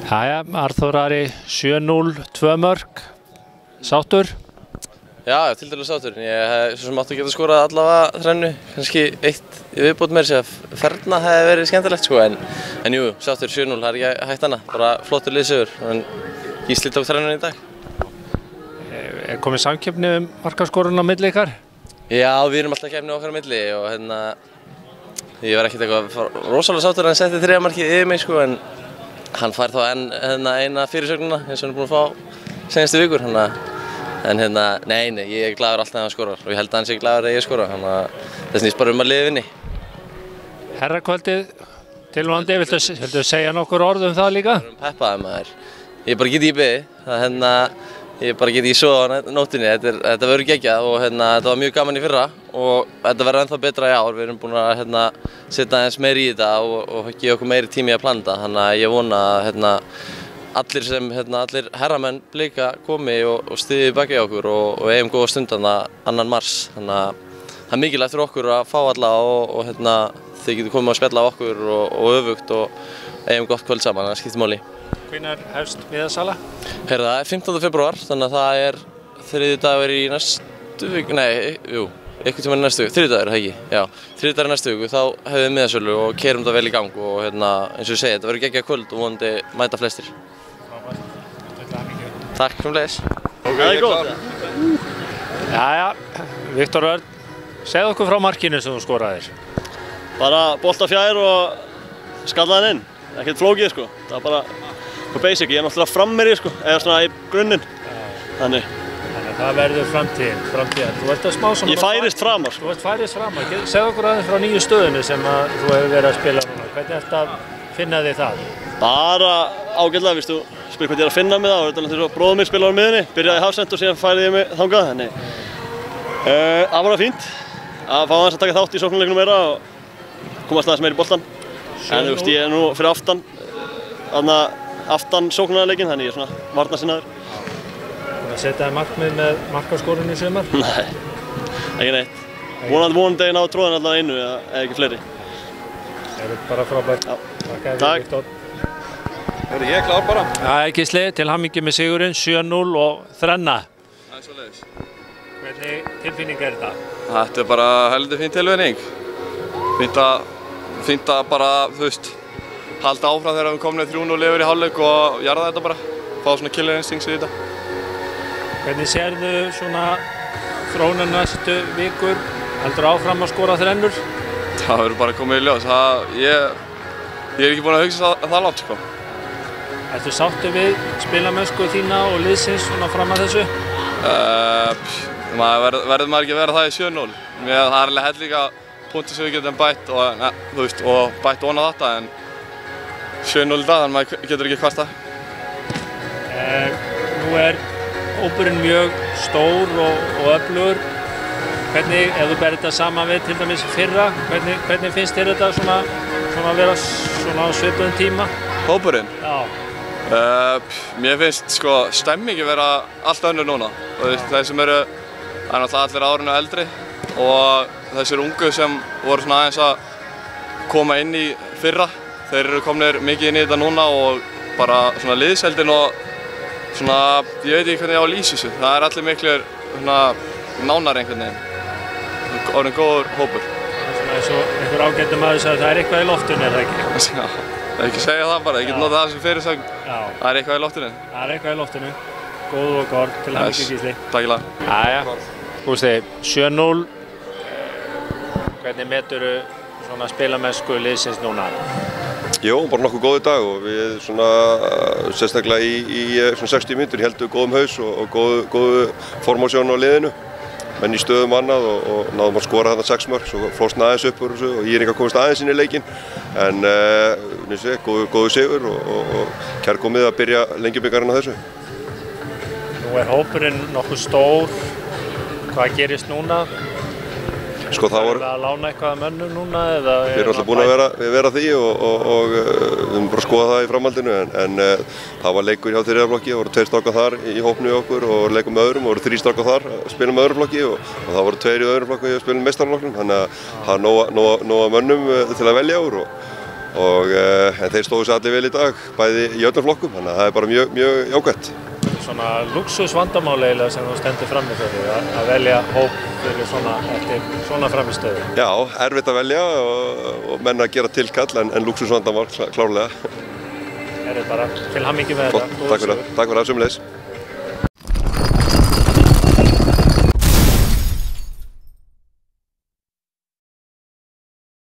Jæja, Arþór Ari 7-0, 2 mörk, sáttur? Já, tiltölulega sáttur. Ég hef svo sem átti að geta skorað allavega þrennu, kannski eitt í viðbót meira sér að ferna hefði verið skemmtilegt sko, en jú, sáttur 7-0, það ekki hægt annað, bara flottur liðsigur, en Gísli tók þrennuna í dag. Er komið samkeppni markaskorun á milli ykkar? Já, við erum alltaf keppni okkar á milli og ég var ekkert eitthvað rosalega sáttur að hann setti 3 markið yfir mig sko, en hann fær þá eina fyrirsögnuna eins og hann er búinn að fá senastu vikur, en nei, ég er glaður alltaf að hann skorar og ég held að hann sé glaður að ég skora, það snýst bara að liðið vinni. Herrakvöldið, tilvonandi, viltu segja nokkur orð það líka? Peppaði maður, ég bara get ekki beðið, ég bara get ekki sofa á nóttinni, þetta verður geggjað og þetta var mjög gaman í fyrra og þetta verður ennþá betra í ár, við erum búin að setja aðeins meiri í þetta og gefa okkur meiri tími að planta, þannig að ég vona að allir herramenn Blika komi og styðji baki á okkur og eigum góða stund 2. mars, þannig að það er mikilvægt fyrir okkur að fá alla og þið getur komið að spjalla á okkur og öfugt og eigum gott kvöld saman, það skiptir máli. Hvenær hefst miðasala? Það er 15. febrúar, þannig að það er 3. dagur í næstu viku, einhvern tímann í næstu viku, 3. dagur, það ekki? Já, 3. dagur í næstu viku, þá hefum við miðasölu og kerum það vel í gang og eins og ég segi, þetta verður geggjað kvöld og vonandi mæta flestir. Takk fyrir. Það er góð. Jæja, Viktor Örn, segð okkur frá markinu sem þú skoraðir. Bara bolta fjær og skallaði hann inn, ekkert flókið sko, það var bara basic, ég er náttúrulega frammeri sko, eða svona í grunninn, þannig. Það verður framtíðin, þú ert að smá svona... Ég færist framar. Þú ert færist framar, segð okkur aðeins frá nýju stöðunni sem þú hefur verið að spila núna, hvernig ertu að finna þig það? Bara ágætlega, viðstu, spyr hvað ég er að finna mig það, og þetta er bróður minn spilaði á miðunni, byrjaði í hafsend og síðan færði ég mig þangað, þannig. Það var fínt að fá aðeins að taka þátt í sóknarleiknum meira og komast aðeins meira í boltan. En þú veist, ég er nú fyrir aftan sóknarleikin, þannig ég er svona varnarsinnaður. Að setja þér markmið með markaskorun í sumar? Nei, ekki neitt. Vonandi ná tróðan allavega einu eða ekki fleiri. Það er bara frábært. Takk. Ég er klár bara. Gísli, til hamingju með sigurinn, 7-0 og þrenna. Það er svoleiðis. Hvernig tilfinning er þetta? Þetta er bara heldur fín tilfinning. Fínt að bara, þú veist, halda áfram þegar við komum 3-0 yfir í hálfleik og jarða þetta bara. Fá svona killer instincts í þetta. Hvernig sérðu svona þróunina næstu vikur? Heldur áfram að skora þrennur? Það verður bara komið í ljós. Ég er ekki búinn að hugsa það langt sko. Ertu sáttur við spilamennsku þína og liðsins svona fram að þessu? Verður maður ekki að vera það í 7-0. Það er alveg hellinga punkti sem við getum bætt og bætt ofan á þetta, en 7-0 í dag, þannig maður getur ekki kvarta. Nú er hópurinn mjög stór og öflugur. Hvernig, ef þú berð þetta saman við til dæmis fyrra, hvernig finnst þér þetta svona að vera svona á svipuðum tíma? Hópurinn? Já. Mér finnst sko stemmingi vera allt önnur núna. Þeir sem eru náttúrulega allir árinu eldri og þessir ungu sem voru svona aðeins að koma inn í fyrra, þeir eru komnir mikið inn í þetta núna og bara svona liðsheildin og svona, ég veit ekki hvernig ég á að lýsa þessu. Það er allir miklu nánar einhvern veginn. Orðinn góður hópur. Svona eins og einhver ágætur maður sagði að það er eitthvað í loftinu, er það ekki? Já, það er ekki að segja það bara, ég get notað það sem fyrirsögn. Það er eitthvað í loftinu. Það er eitthvað í loftinu. Góð og gott, til hamingju Gísli. Takk í lag. Jæja, Gústi, 7-0. Hvernig meturðu svona spilamennsku liðsins núna? Jó, bara nokkuð góð í dag og við svona sérstaklega í svona 60 mínútur heldum góðum haus og góðu formásjón á liðinu. Menn í stöðum annað og náðum að skora þarna 6 mörk, svo flósna aðeins upp úr þessu og Írika komist aðeins inn í leikinn. En góðu sigur og kærkomið að byrja Lengjubikarinn á þessu. Nú er hópurinn nokkuð stór. Hvað gerist núna? Sko það var... að lána eitthvað að mönnum núna eða... Við erum alltaf búin að vera því og við höfum bara að skoða það í framhaldinu en það var leikur hjá þriðja flokki, það voru 2 strákar þar í hópnu í okkur og leikum með öðrum, það voru 3 strákar þar að spila með öðrum flokki og það voru 2 í öðrum flokki að spila með meistaraflokknum, þannig að það er nóg að mönnum til að velja úr En þeir stóðu sig allir vel í dag, bæði í öllum flokkum, þannig að það er bara mjög jákvætt. Svona luxusvandamáli eiginlega sem þú stendur frammi fyrir að velja hóp fyrir svona eftir svona framistöðu. Já, erfitt að velja og menn að gera tilkall en luxusvandamál klárlega. Bara til hamingju með þetta. Takk fyrir það, sömuleiðis.